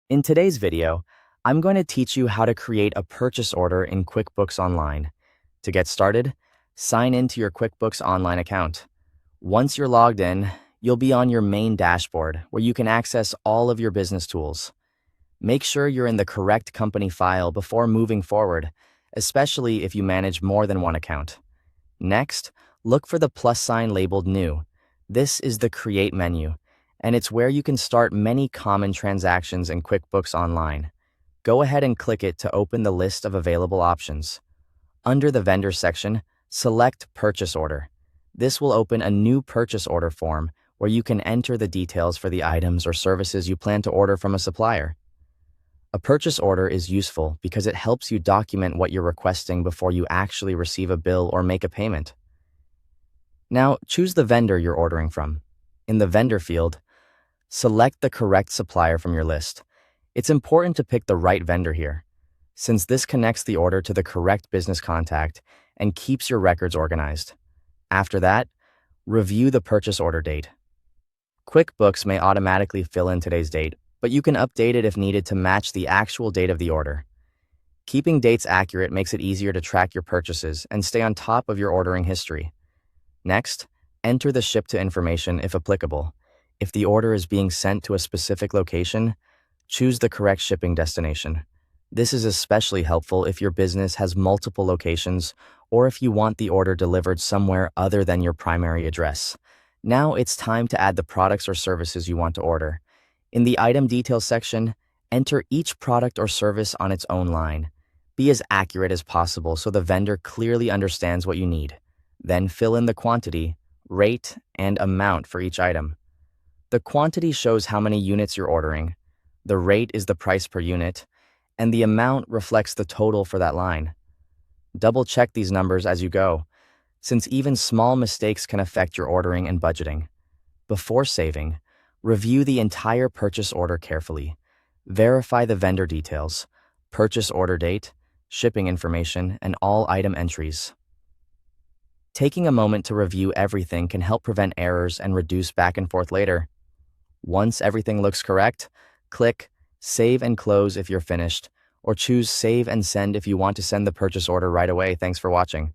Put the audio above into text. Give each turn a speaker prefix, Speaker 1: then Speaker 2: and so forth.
Speaker 1: In today's video, I'm going to teach you how to create a purchase order in QuickBooks Online. To get started, sign into your QuickBooks Online account. Once you're logged in, you'll be on your main dashboard where you can access all of your business tools. Make sure you're in the correct company file before moving forward, especially if you manage more than one account. Next, look for the plus sign labeled New. This is the Create menu, and it's where you can start many common transactions in QuickBooks Online. Go ahead and click it to open the list of available options. Under the Vendor section, select Purchase Order. This will open a new purchase order form where you can enter the details for the items or services you plan to order from a supplier. A purchase order is useful because it helps you document what you're requesting before you actually receive a bill or make a payment. Now, choose the vendor you're ordering from. In the Vendor field, select the correct supplier from your list. It's important to pick the right vendor here, since this connects the order to the correct business contact and keeps your records organized. After that, review the purchase order date. QuickBooks may automatically fill in today's date, but you can update it if needed to match the actual date of the order. Keeping dates accurate makes it easier to track your purchases and stay on top of your ordering history. Next, enter the ship to information if applicable. If the order is being sent to a specific location, choose the correct shipping destination. This is especially helpful if your business has multiple locations or if you want the order delivered somewhere other than your primary address. Now it's time to add the products or services you want to order. In the Item Details section, enter each product or service on its own line. Be as accurate as possible so the vendor clearly understands what you need. Then fill in the quantity, rate, and amount for each item. The quantity shows how many units you're ordering, the rate is the price per unit, and the amount reflects the total for that line. Double-check these numbers as you go, since even small mistakes can affect your ordering and budgeting. Before saving, review the entire purchase order carefully. Verify the vendor details, purchase order date, shipping information, and all item entries. Taking a moment to review everything can help prevent errors and reduce back and forth later. Once everything looks correct, click Save and Close if you're finished, or choose Save and Send if you want to send the purchase order right away. Thanks for watching.